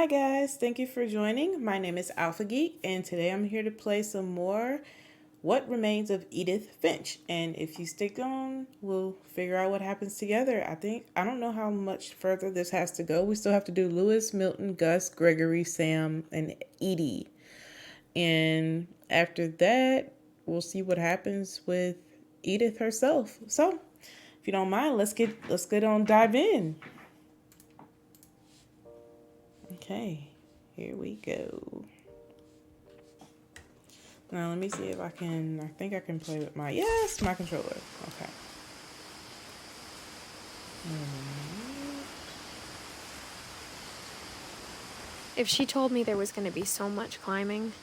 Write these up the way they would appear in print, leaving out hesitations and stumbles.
Hi guys, thank you for joining. My name is Alpha Geek, and today I'm here to play some more What Remains of Edith Finch. And if you stick on, we'll figure out what happens together. I don't know how much further this has to go. We still have to do Lewis, Milton, Gus, Gregory, Sam, and Edie. And after that, we'll see what happens with Edith herself. So, if you don't mind, let's get on dive in. Okay, here we go. Now let me see if I think I can play with my controller. Okay. If she told me there was going to be so much climbing,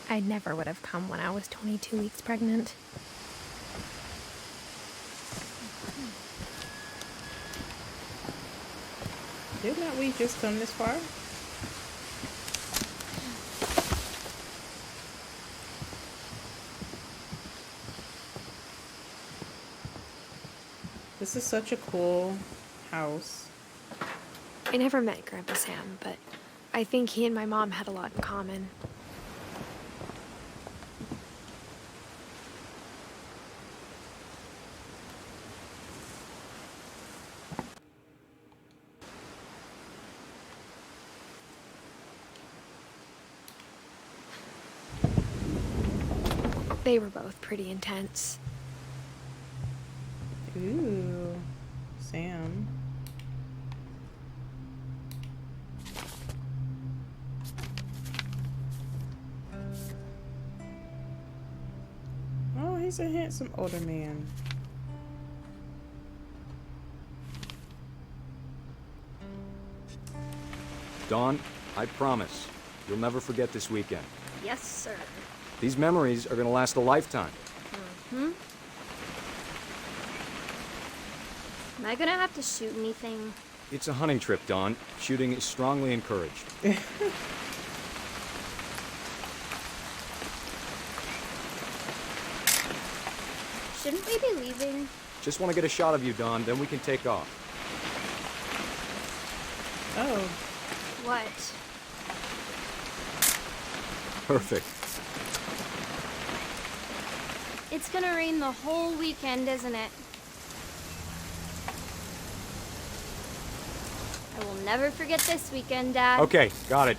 I never would have come when I was 22 weeks pregnant. Did not we just come this far? This is such a cool house. I never met Grandpa Sam, but I think he and my mom had a lot in common. They were both pretty intense. Ooh, Sam. Oh, he's a handsome older man. Dawn, I promise, you'll never forget this weekend. Yes, sir. These memories are gonna last a lifetime. Am I gonna have to shoot anything? It's a hunting trip, Dawn. Shooting is strongly encouraged. Shouldn't we be leaving? Just want to get a shot of you, Dawn, then we can take off. Oh, What? Perfect. It's gonna rain the whole weekend, isn't it? I will never forget this weekend, Dad. Okay, got it.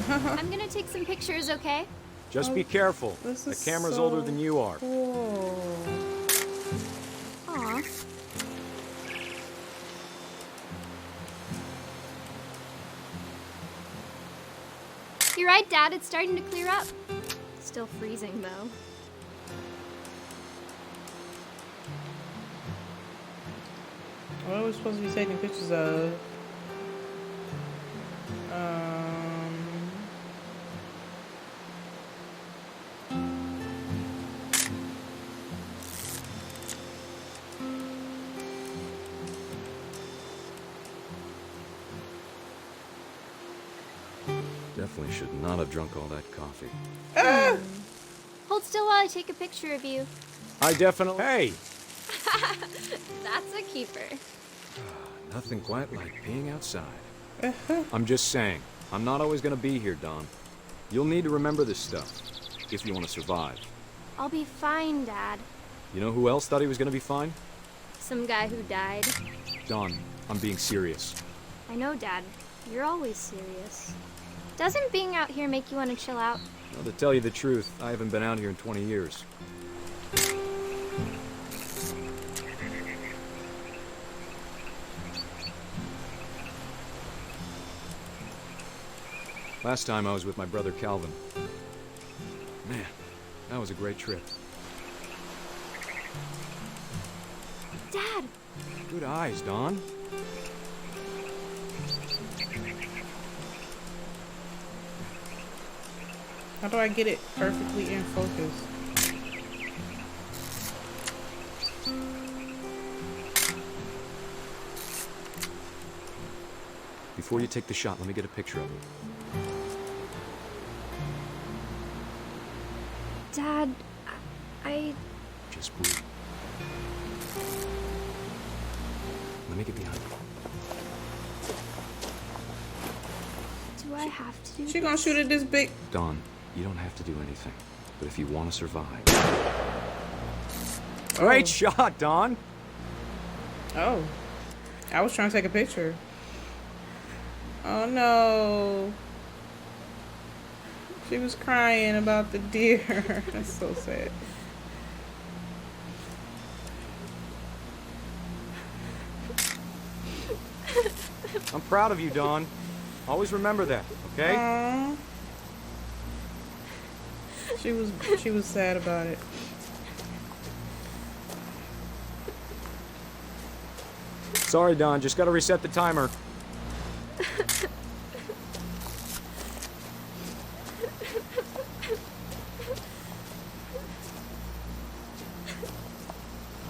I'm gonna take some pictures, okay? Just be careful. this The is camera's so older than you are. cool. Aw. You're right, Dad. It's starting to clear up. Still freezing, though. What are we supposed to be taking pictures of? Definitely should not have drunk all that coffee. Hold still while I take a picture of you. I definitely... Hey! That's a keeper. Nothing quite like being outside. I'm just saying, I'm not always gonna be here, Dawn. You'll need to remember this stuff, if you want to survive. I'll be fine, Dad. You know who else thought he was gonna be fine? Some guy who died. Dawn, I'm being serious. I know, Dad. You're always serious. Doesn't being out here make you want to chill out? Well, to tell you the truth, I haven't been out here in 20 years. Last time I was with my brother Calvin. Man, that was a great trip. Dad! Good eyes, Dawn. How do I get it perfectly in focus? Before you take the shot, let me get a picture of it. Dad, I... Just breathe. let me get behind you. Do I have to do She gonna shoot at this big. Dawn, you don't have to do anything. But if you want to survive... Oh. Great shot, Dawn! Oh. I was trying to take a picture. Oh no. She was crying about the deer. That's so sad. I'm proud of you, Dawn. Always remember that, okay? Aww. She was sad about it. Sorry, Dawn. Just gotta reset the timer.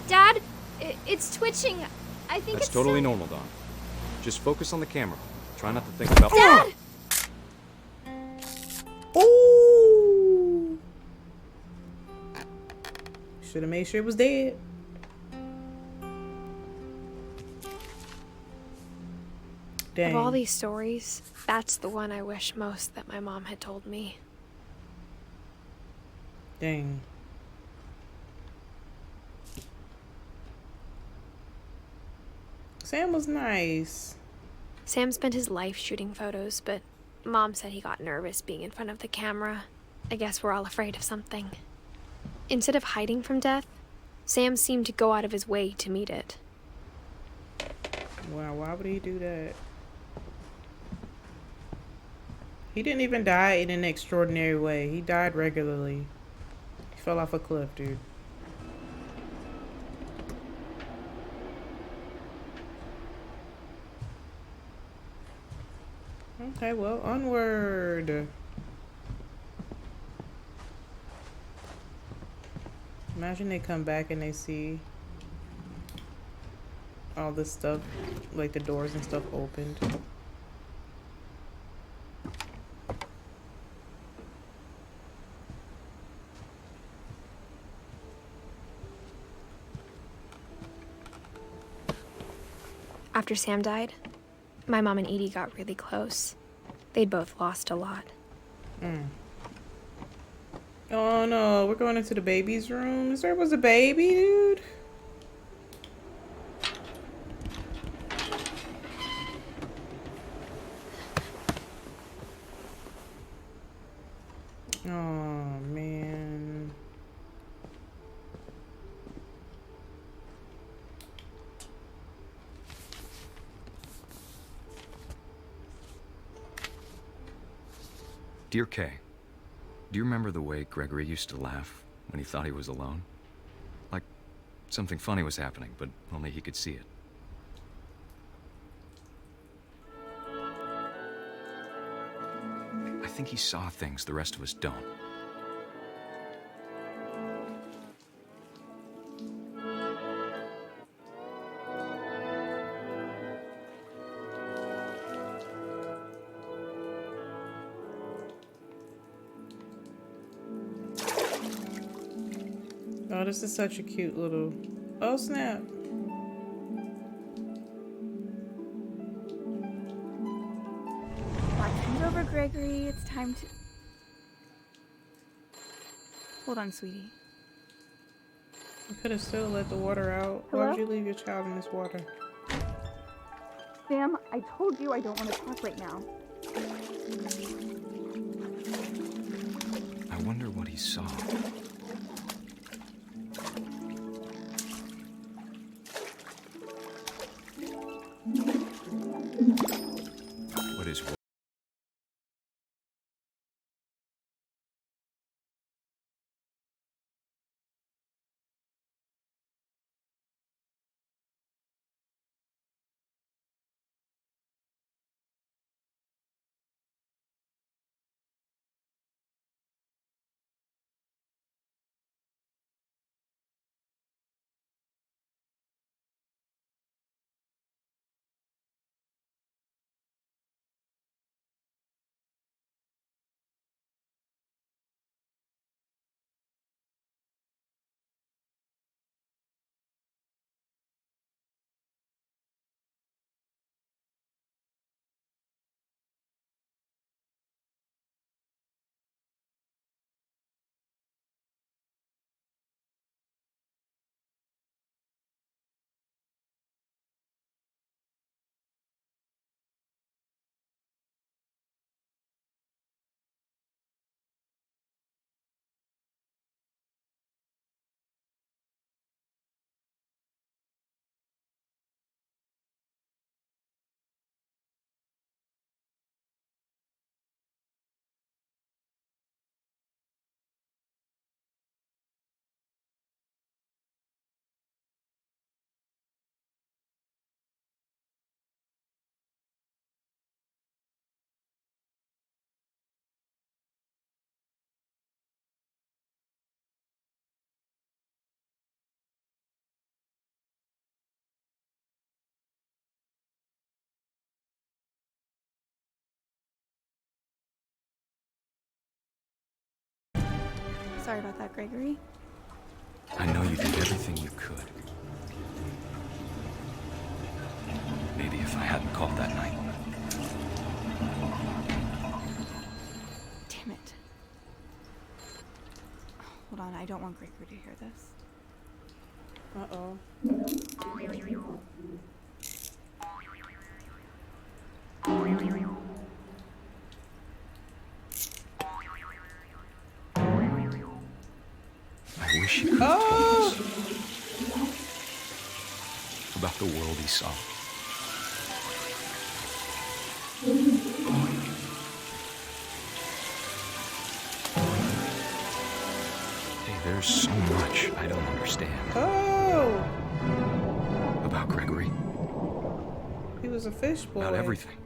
Dad, it's twitching. I think That's it's totally so... normal, Dawn. Just focus on the camera. Try not to think about... Dad! Ooh. Should have made sure it was dead. Dang. Of all these stories, that's the one I wish most that my mom had told me. Dang. Sam was nice. Sam spent his life shooting photos, but Mom said he got nervous being in front of the camera. I guess we're all afraid of something. Instead of hiding from death, Sam seemed to go out of his way to meet it. Wow, why would he do that? He didn't even die in an extraordinary way. He died regularly. He fell off a cliff, dude. Okay, well, onward. Imagine they come back and they see all this stuff, like the doors and stuff opened. After Sam died, my mom and Edie got really close. They'd both lost a lot. Oh no, we're going into the baby's room. There was a baby, dude. Oh man. Dear Kay, do you remember the way Gregory used to laugh when he thought he was alone? Like something funny was happening, but only he could see it. I think he saw things the rest of us don't. Oh, this is such a cute little... Oh, snap. Watching over, Gregory. It's time to... Hold on, sweetie. You could have still let the water out. Why Hello? would you leave your child in this water? Sam, I told you I don't want to talk right now. I wonder what he saw. What is Sorry about that, Gregory. I know you did everything you could. Maybe if I hadn't called that night. Damn it. Hold on, I don't want Gregory to hear this. Uh-oh. I wish you could have Oh! told us about the world he saw. Hey, there's so much I don't understand Oh! about Gregory, He was a fish boy. about everything.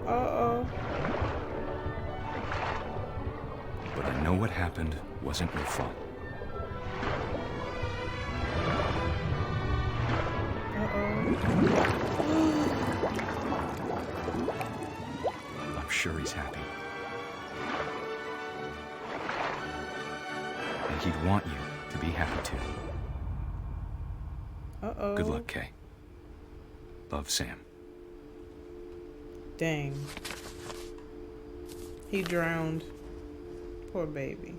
Uh-oh. But I know what happened wasn't your fault. I'm sure he's happy. And he'd want you to be happy too. Uh-oh. Good luck, Kay. Love, Sam. Dang. He drowned. Poor baby.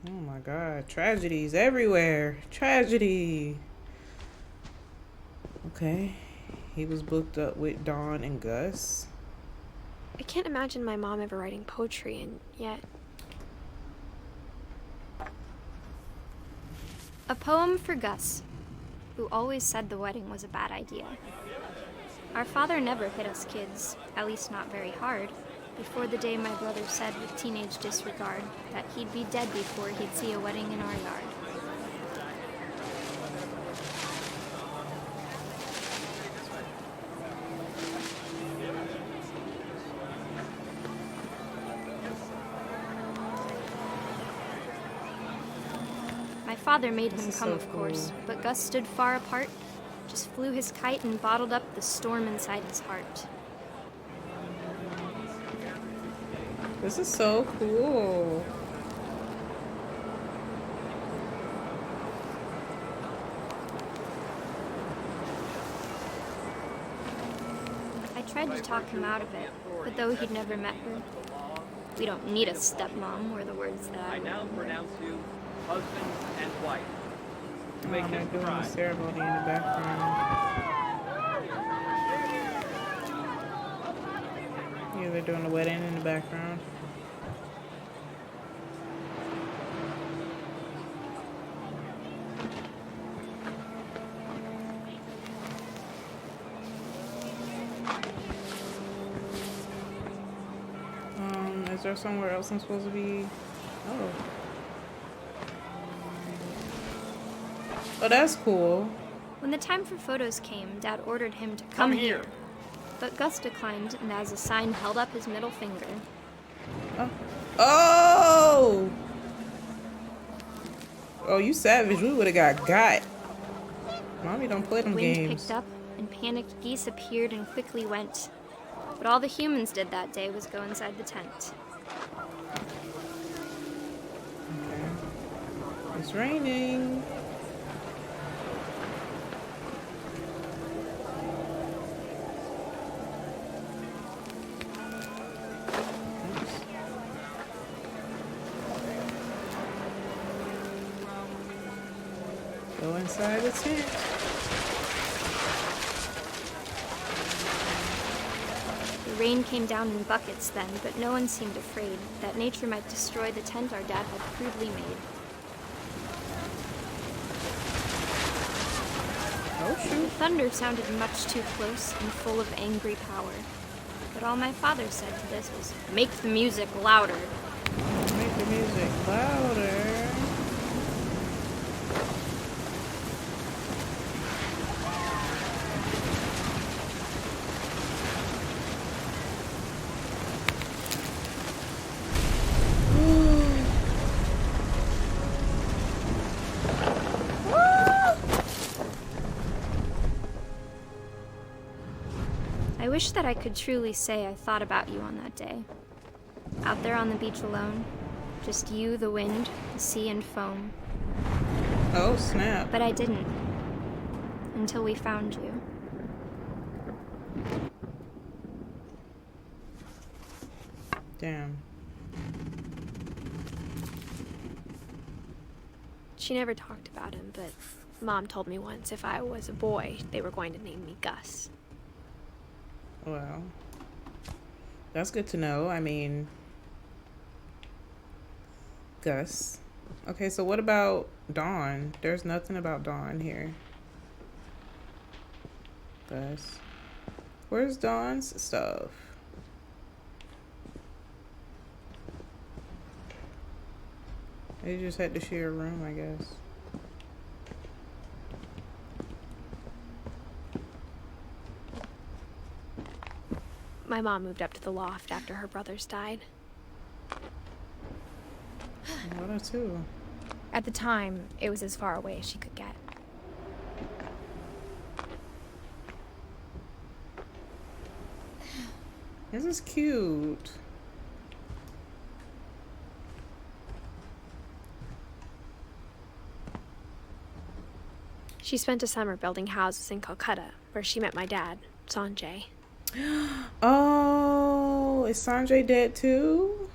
Oh my God. Tragedies everywhere. Tragedy. Okay. He was booked up with Dawn and Gus. I can't imagine my mom ever writing poetry, and yet. A poem for Gus, who always said the wedding was a bad idea. Our father never hit us kids, at least not very hard, before the day my brother said with teenage disregard that he'd be dead before he'd see a wedding in our yard. My father made him This is come, so of course, cool. but Gus stood far apart, just flew his kite and bottled up the storm inside his heart. This is so cool. I tried to talk him out of it, but though he'd never met her, we don't need a stepmom, were the words that I I now remember. pronounce you husband and wife. To make They're him doing the cry. ceremony in the background. Yeah, they're doing the wedding in the background. Is there somewhere else I'm supposed to be? Oh. Oh, that's cool. When the time for photos came, Dad ordered him to come here. But Gus declined, and as a sign held up his middle finger. Oh! Oh, you savage. We would have got. Mommy don't play them Wind games. picked up, and panicked geese appeared and quickly went. But all the humans did that day was go inside the tent. Okay. It's raining. Oops. Go inside the tent. The rain came down in buckets then, but no one seemed afraid that nature might destroy the tent our dad had crudely made. Oh, The shoot. thunder sounded much too close and full of angry power. But all my father said to this was, "Make the music louder." Make the music louder. wish that I could truly say I thought about you on that day. Out there on the beach alone. Just you, the wind, the sea, and foam. Oh, snap. But I didn't. Until we found you. Damn. She never talked about him, but Mom told me once if I was a boy, they were going to name me Gus. Well, that's good to know. I mean, Gus. Okay, so what about Dawn? There's nothing about Dawn here. Gus. Where's Dawn's stuff? They just had to share a room, I guess. My mom moved up to the loft after her brothers died. What are two? At the time, it was as far away as she could get. This is cute. She spent a summer building houses in Calcutta, where she met my dad, Sanjay. Oh, is Sanjay dead too?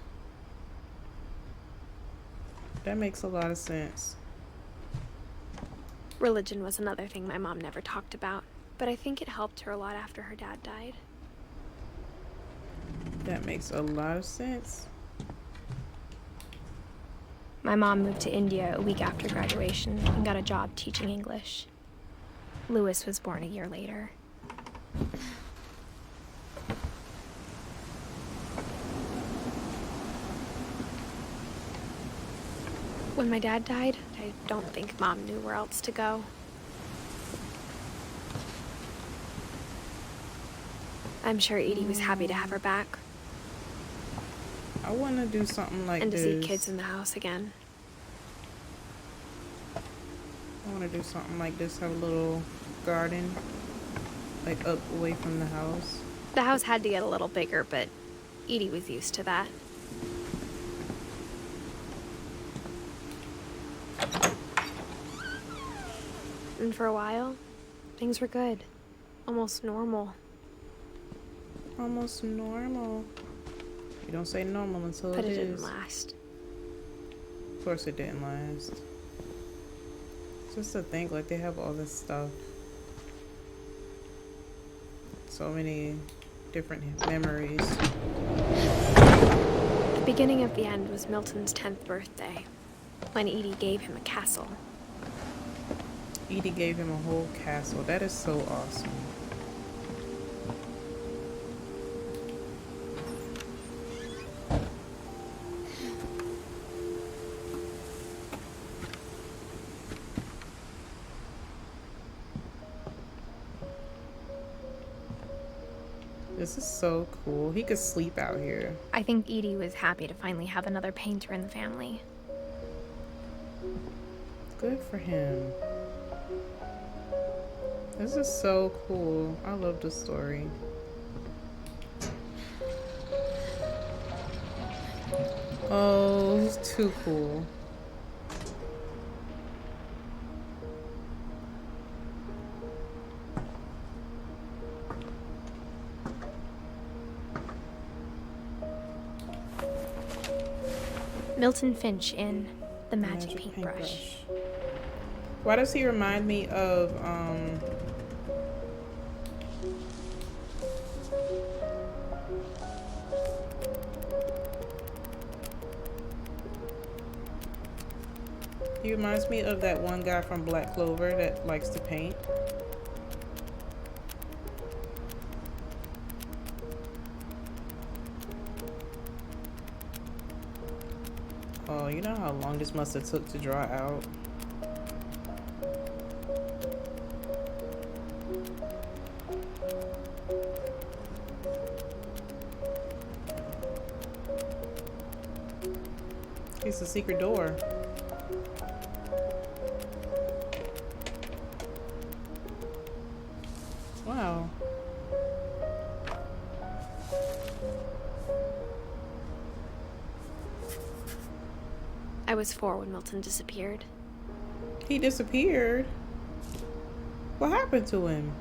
That makes a lot of sense. Religion was another thing my mom never talked about, but I think it helped her a lot after her dad died. That makes a lot of sense. My mom moved to India a week after graduation and got a job teaching English. Louis was born a year later. When my dad died, I don't think Mom knew where else to go. I'm sure Edie was happy to have her back I want to do something like and to this. see kids in the house again. I want to do something like this. Have a little garden, like up away from the house. The house had to get a little bigger, but Edie was used to that. And for a while, things were good. Almost normal. Almost normal. You don't say normal until But it it is. didn't last. Of course it didn't last. Just to think, like, they have all this stuff. So many different memories. The beginning of the end was Milton's 10th birthday, when Edie gave him a castle. Edie gave him a whole castle. That is so awesome. This is so cool. He could sleep out here. I think Edie was happy to finally have another painter in the family. Good for him. This is so cool. I love this story. Oh, it's too cool. Milton Finch in The Magic Paintbrush. Why does he remind me of he reminds me of that one guy from Black Clover that likes to paint. Oh, you know how long this must have took to draw out? It's a secret door. Wow. I was 4 when Milton disappeared. He disappeared? What happened to him?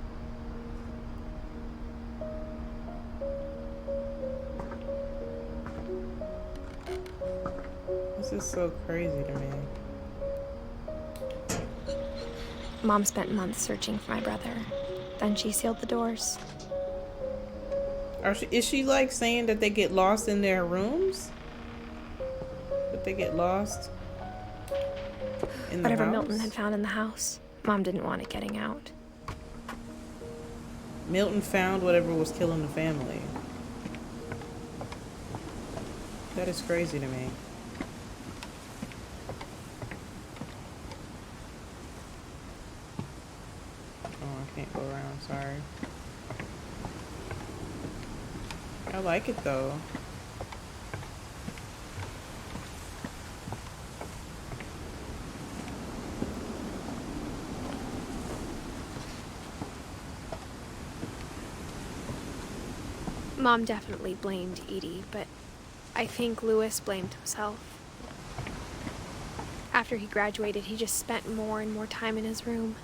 This is so crazy to me. Mom spent months searching for my brother. Then she sealed the doors. Is she like saying that they get lost in their rooms? That they get lost in the Whatever house? Milton had found in the house, Mom didn't want it getting out. Milton found whatever was killing the family. That is crazy to me. Oh, I can't go around, sorry. I like it though. Mom definitely blamed Edie, but I think Louis blamed himself. After he graduated, he just spent more and more time in his room.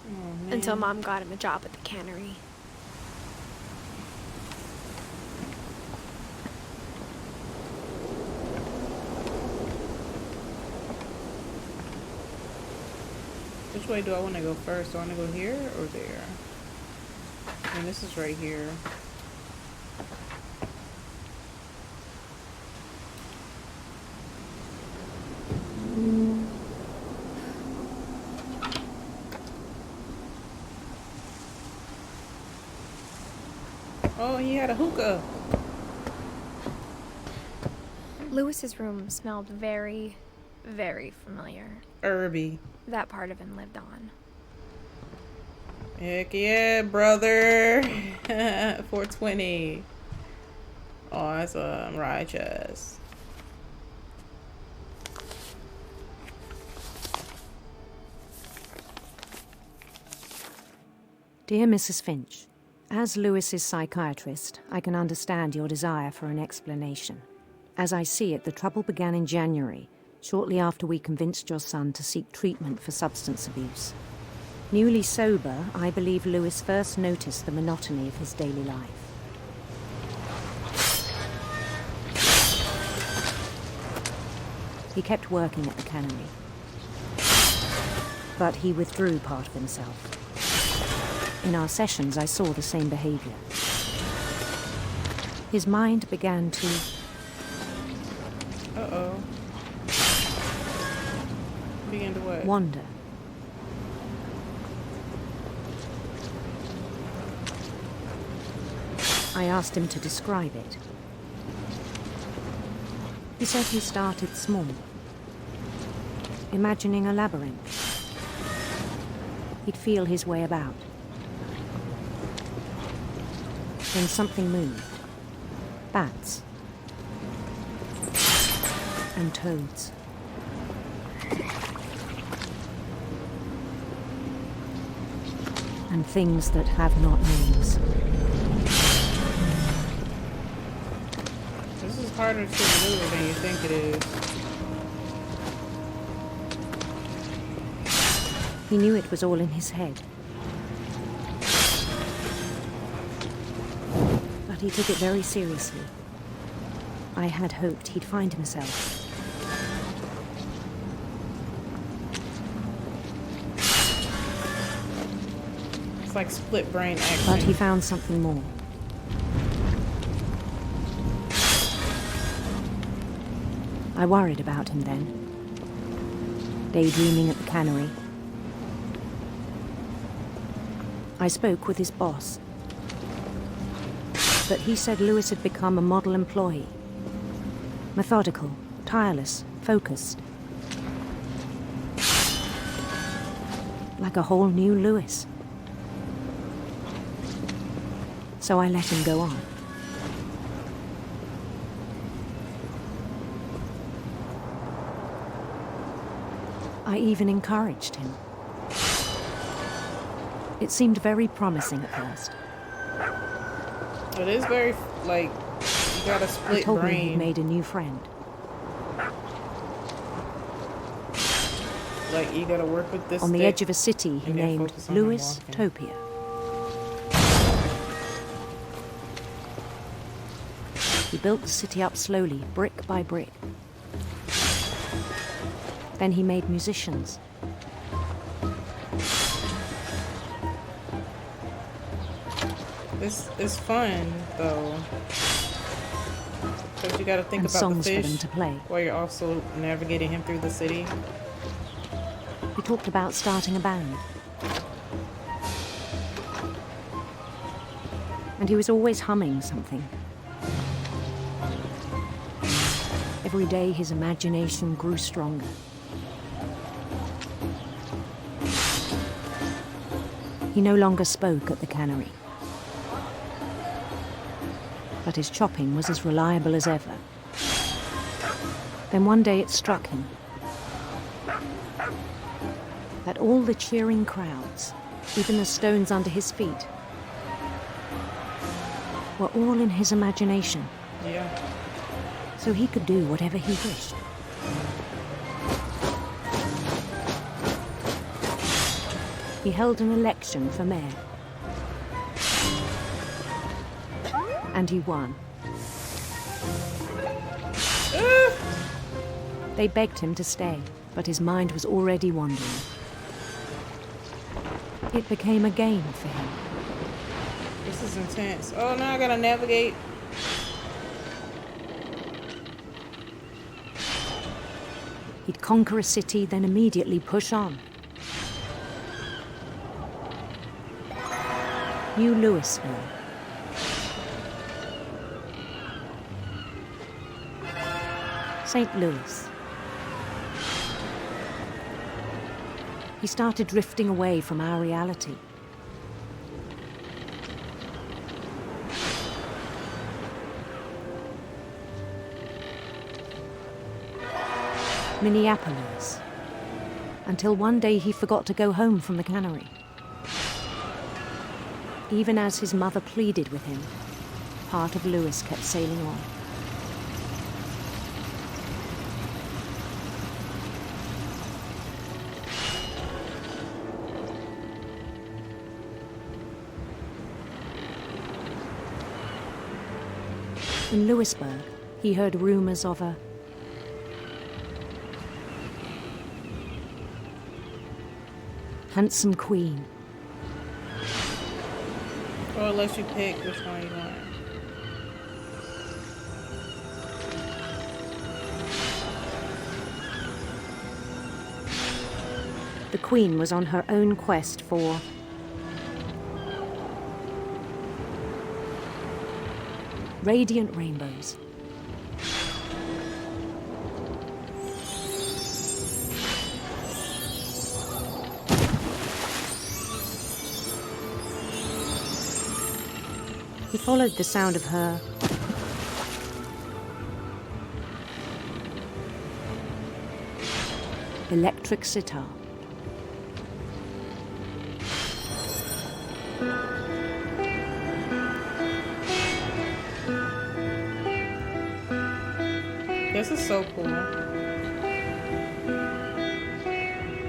Oh, man. Until Mom got him a job at the cannery. Which way do I want to go first? Do I want to go here or there? I mean, this is right here. Oh, he had a hookah. Louis's room smelled very, very familiar. Irby. That part of him lived on. Heck yeah, brother. 420. Oh, that's righteous. Dear Mrs. Finch, as Lewis's psychiatrist, I can understand your desire for an explanation. As I see it, the trouble began in January, shortly after we convinced your son to seek treatment for substance abuse. Newly sober, I believe Lewis first noticed the monotony of his daily life. He kept working at the cannery, but he withdrew part of himself. In our sessions, I saw the same behavior. His mind began to... Uh-oh. Began to what? wander. I asked him to describe it. He said he started small, imagining a labyrinth. He'd feel his way about. Then something moved. Bats. And toads. And things that have not names. This is harder to maneuver than you think it is. He knew it was all in his head. But he took it very seriously. I had hoped he'd find himself. It's like split brain action. But he found something more. I worried about him then. Daydreaming at the cannery. I spoke with his boss. But he said Lewis had become a model employee. Methodical, tireless, focused. Like a whole new Lewis. So I let him go on. I even encouraged him. It seemed very promising at first. It is very, like, you got a He split told me he'd brain. made a new friend. Like, you gotta work with this On the stick edge of a city he and then named focus on him Louis walking. Topia. He built the city up slowly, brick by brick. Then he made musicians. This is fun, though. Because you gotta think And about the songs for them fish to play. while you're also navigating him through the city. He talked about starting a band. And he was always humming something. Every day his imagination grew stronger. He no longer spoke at the cannery. But his chopping was as reliable as ever. Then one day it struck him that all the cheering crowds, even the stones under his feet, were all in his imagination. Yeah. So he could do whatever he wished. He held an election for mayor. And he won. They begged him to stay, but his mind was already wandering. It became a game for him. This is intense. Oh, now I gotta navigate. He'd conquer a city, then immediately push on. New Louisville. St. Louis. He started drifting away from our reality. Minneapolis. Until one day he forgot to go home from the cannery. Even as his mother pleaded with him, part of Louis kept sailing on. In Louisburg, he heard rumors of a handsome queen. Or unless you pick which one you want. The queen was on her own quest for radiant rainbows. He followed the sound of her electric sitar. This is so cool.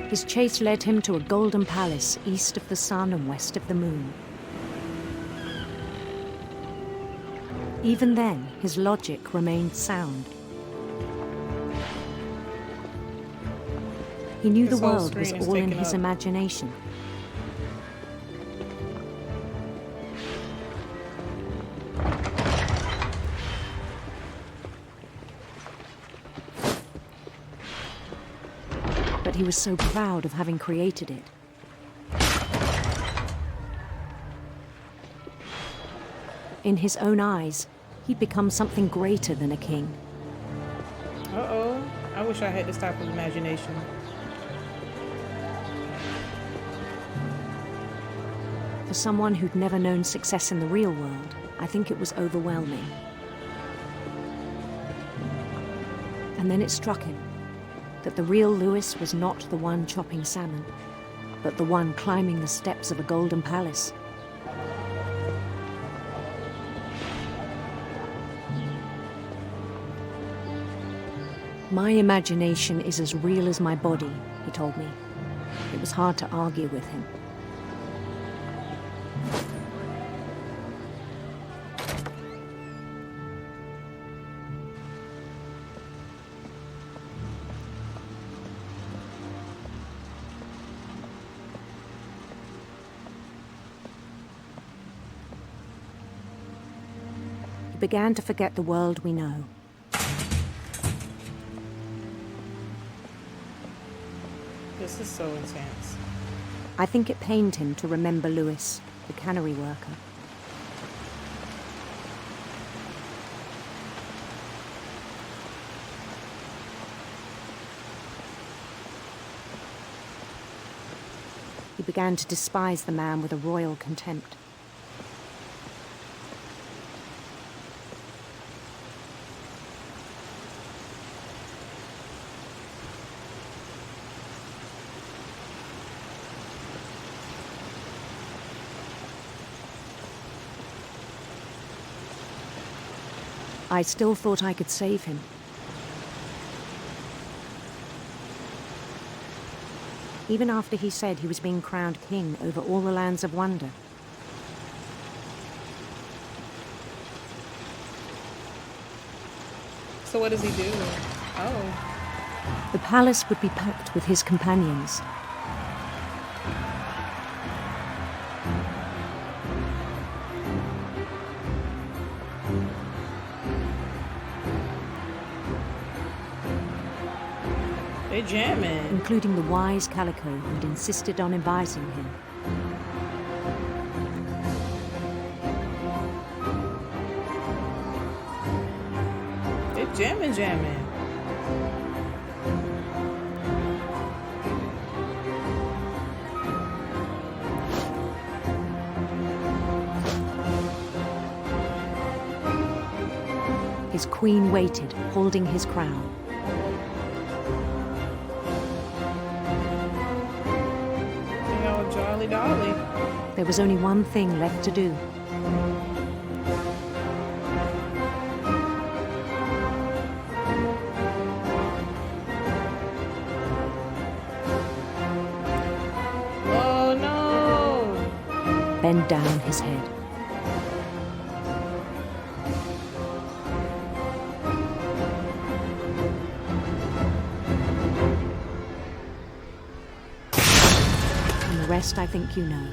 His chase led him to a golden palace east of the sun and west of the moon. Even then, his logic remained sound. He knew the This whole world was screen is all in taken his up. imagination. But he was so proud of having created it. In his own eyes, he'd become something greater than a king. Uh-oh. I wish I had this type of imagination. For someone who'd never known success in the real world, I think it was overwhelming. And then it struck him that the real Louis was not the one chopping salmon, but the one climbing the steps of a golden palace. My imagination is as real as my body, he told me. It was hard to argue with him. He began to forget the world we know. This is so intense. I think it pained him to remember Lewis, the cannery worker. He began to despise the man with a royal contempt. I still thought I could save him. Even after he said he was being crowned king over all the lands of wonder. So what does he do? Oh. The palace would be packed with his companions. They jamming. Including the wise Calico who'd insisted on advising him. They jamming. His queen waited, holding his crown. They all jolly dolly. There was only one thing left to do. Oh no! Bend down his head. And the rest I think you know.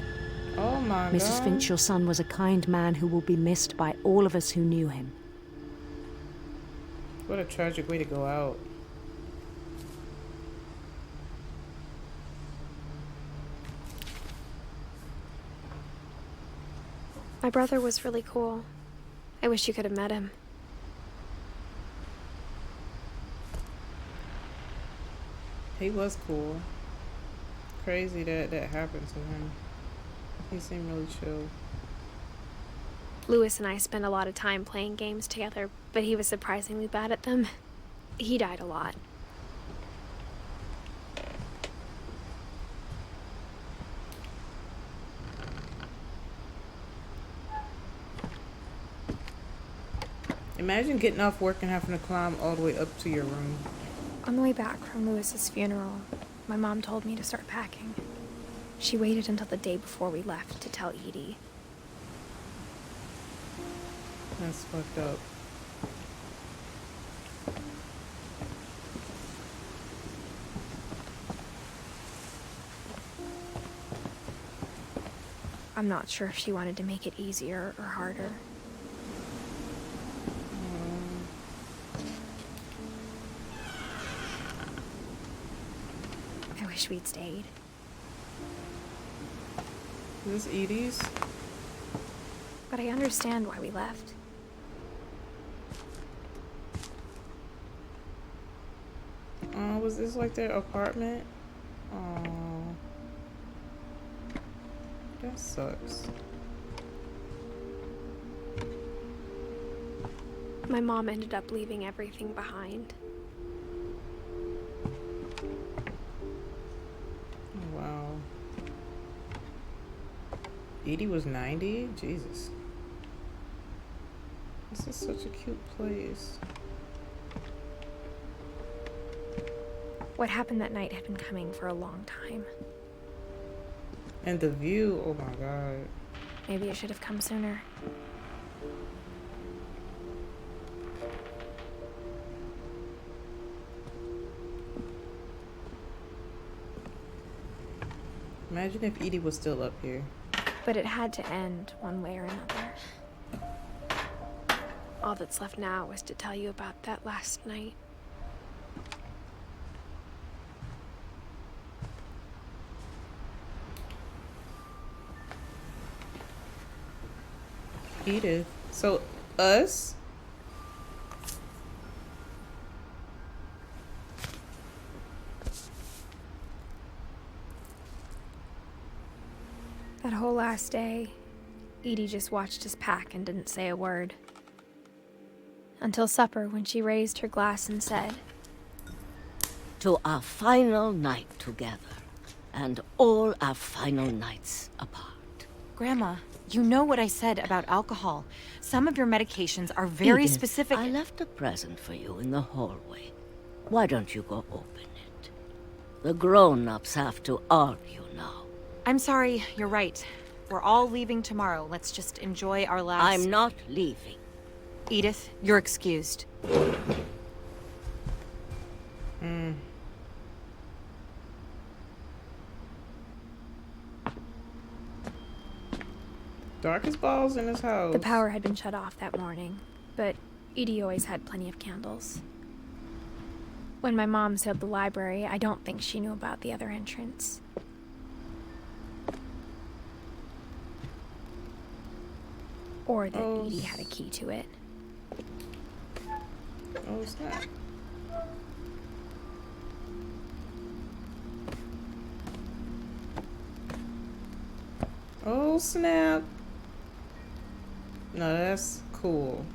Oh my God. Mrs. Finch, your son was a kind man who will be missed by all of us who knew him. What a tragic way to go out. My brother was really cool. I wish you could have met him. He was cool. Crazy that that happened to him. He seemed really chill. Lewis and I spent a lot of time playing games together, but he was surprisingly bad at them. He died a lot. Imagine getting off work and having to climb all the way up to your room. On the way back from Lewis's funeral, my mom told me to start packing. She waited until the day before we left to tell Edie. That's fucked up. I'm not sure if she wanted to make it easier or harder. I wish we'd stayed. Is this Edie's? But I understand why we left. Was this like their apartment? Oh, that sucks. My mom ended up leaving everything behind. Oh, wow. Edie was 90? Jesus. This is such a cute place. What happened that night had been coming for a long time. And the view, oh my god. Maybe it should have come sooner. Imagine if Edie was still up here. But it had to end one way or another. All that's left now is to tell you about that last night. Edith. So, us? That whole last day, Edie just watched us pack and didn't say a word. Until supper, when she raised her glass and said, "To our final night together, and all our final nights apart." Grandma, you know what I said about alcohol. Some of your medications are very Edith, specific. I left a present for you in the hallway. Why don't you go open it? The grown-ups have to argue now. I'm sorry, you're right. We're all leaving tomorrow. Let's just enjoy our last... I'm not leaving. Edith, you're excused. Darkest balls in his house. the power had been shut off that morning, but Edie always had plenty of candles. When my mom sealed the library, I don't think she knew about the other entrance. Or that Edie had a key to it. Oh, snap. Oh, snap. No, that's cool.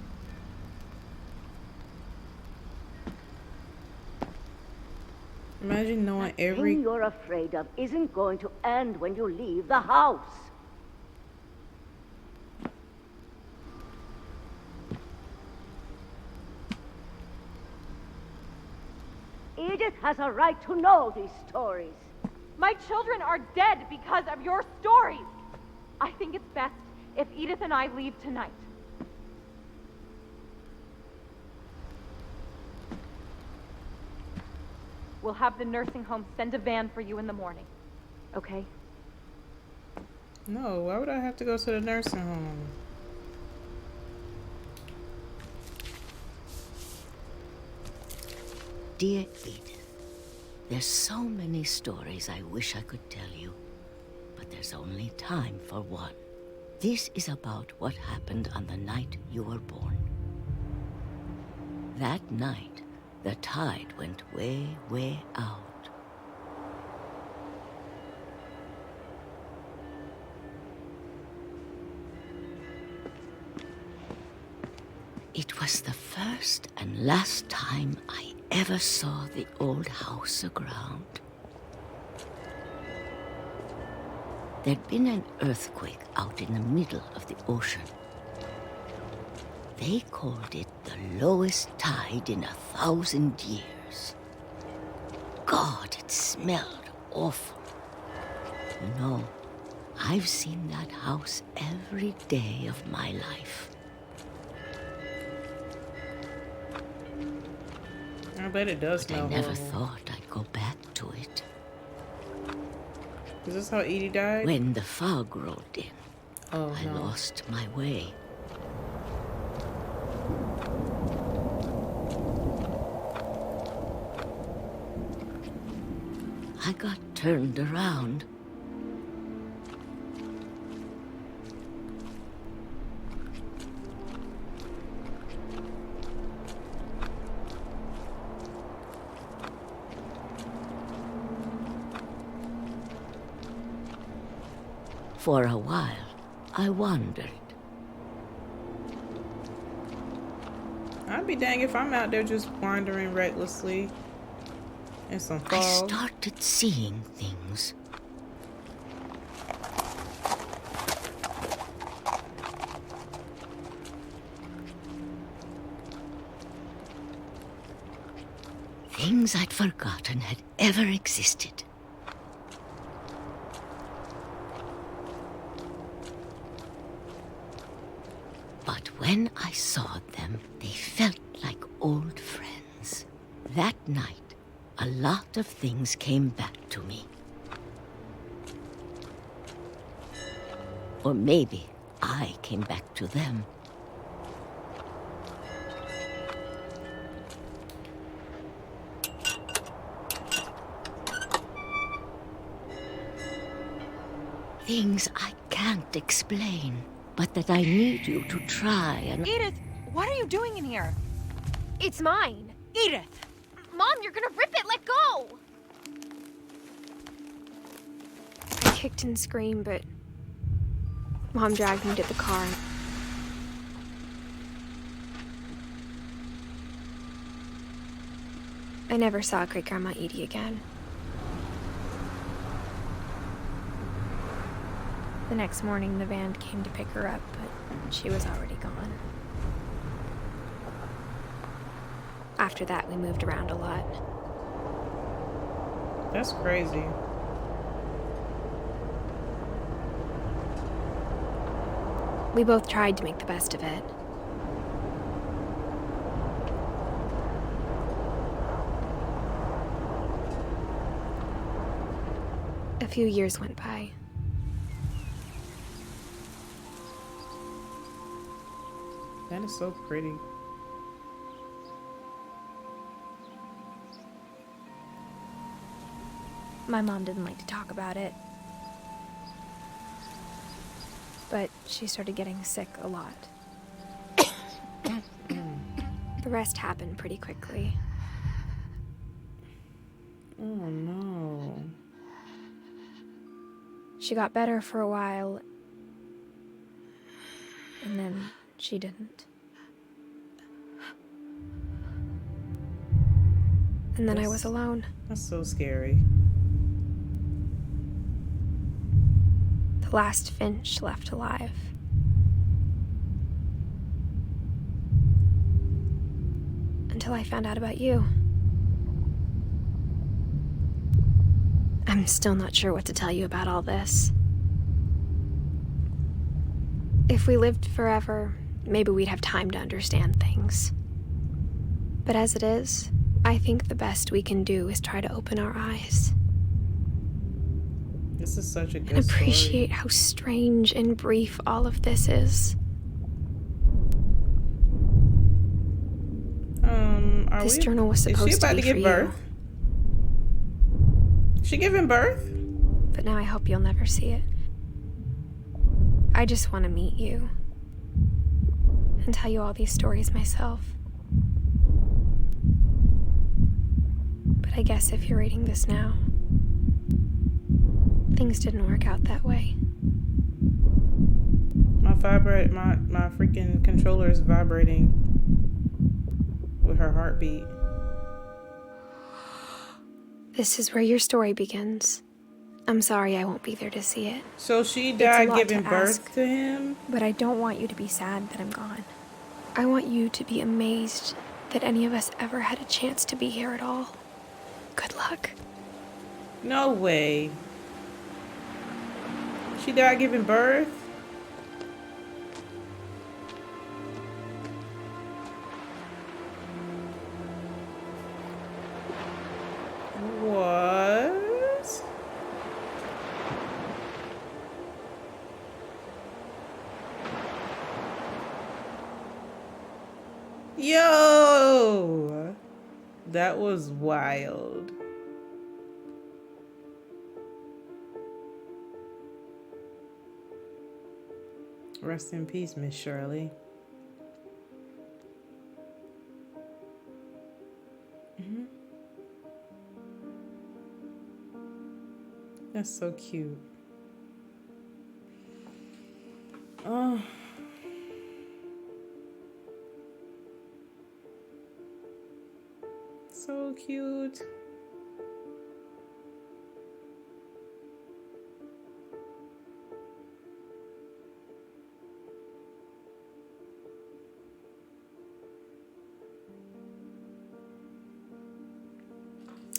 Imagine knowing The every... thing you're afraid of isn't going to end when you leave the house. Edith has a right to know these stories. My children are dead because of your stories. I think it's best if Edith and I leave tonight. We'll have the nursing home send a van for you in the morning. Okay? No, why would I have to go to the nursing home? Dear Edith, there's so many stories I wish I could tell you, but there's only time for one. This is about what happened on the night you were born. That night, the tide went way, way out. It was the first and last time I ever saw the old house aground. There'd been an earthquake out in the middle of the ocean. They called it the lowest tide in 1,000 years. God, it smelled awful. You know, I've seen that house every day of my life. I bet it does But I smell never horrible. thought I'd go back to it. Is this how Edie died? When the fog rolled in, Oh, I no. lost my way. I got turned around. For a while, I wandered. I'd be dang if I'm out there just wandering recklessly in some I fog. started seeing things. Things I'd forgotten had ever existed. But when I saw them, they felt like old friends. That night, a lot of things came back to me. Or maybe I came back to them. Things I can't explain, but that I need you to try and... Edith, what are you doing in here? It's mine. Edith! Mom, you're gonna rip it! Let go! I kicked and screamed, but Mom dragged me to the car. I never saw Great Grandma Edie again. The next morning, the van came to pick her up, but she was already gone. After that, we moved around a lot. That's crazy. We both tried to make the best of it. A few years went by. That is so pretty. My mom didn't like to talk about it. But she started getting sick a lot. The rest happened pretty quickly. Oh no. She got better for a while, and then she didn't. And then I was alone. That's so scary. The last Finch left alive. Until I found out about you. I'm still not sure what to tell you about all this. If we lived forever, maybe we'd have time to understand things. But as it is, I think the best we can do is try to open our eyes. This is such a good And appreciate story. how strange and brief all of this is. This journal was supposed Is she about to be to give for birth? She giving birth? But now I hope you'll never see it. I just want to meet you and tell you all these stories myself. But I guess if you're reading this now, things didn't work out that way. My freaking controller is vibrating with her heartbeat. This is where your story begins. I'm sorry I won't be there to see it. So she It's died a lot giving to birth ask, to him? But I don't want you to be sad that I'm gone. I want you to be amazed that any of us ever had a chance to be here at all. Good luck. No way. She died giving birth? What? Yo! That was wild. Rest in peace, Miss Shirley. That's so cute. Oh. So cute.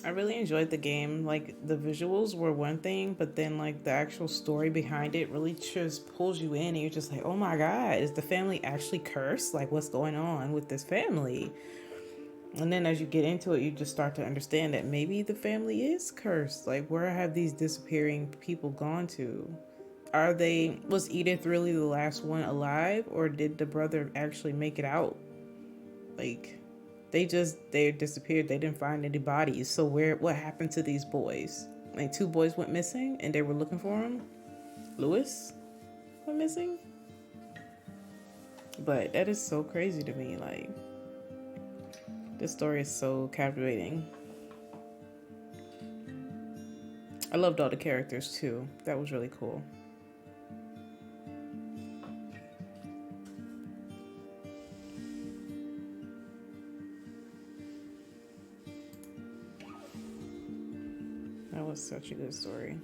I really enjoyed the game. Like, the visuals were one thing, but then like the actual story behind it really just pulls you in, and you're just like, oh my god, is the family actually cursed? Like, what's going on with this family? And then as you get into it, you just start to understand that maybe the family is cursed. Like, where have these disappearing people gone to? Was Edith really the last one alive, or did the brother actually make it out? Like, they disappeared. They didn't find any bodies. So what happened to these boys? Like, two boys went missing and they were looking for them. Lewis went missing. But that is so crazy to me. Like, this story is so captivating. I loved all the characters too. That was really cool. That was such a good story.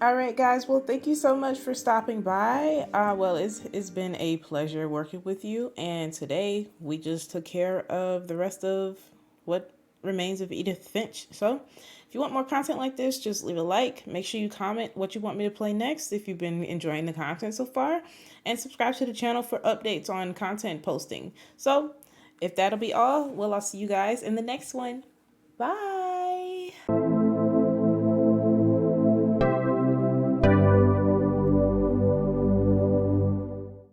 All right, guys. Well, thank you so much for stopping by. Well, it's been a pleasure working with you. And today we just took care of the rest of What Remains of Edith Finch. So if you want more content like this, just leave a like. Make sure you comment what you want me to play next if you've been enjoying the content so far. And subscribe to the channel for updates on content posting. So if that'll be all, well, I'll see you guys in the next one. Bye.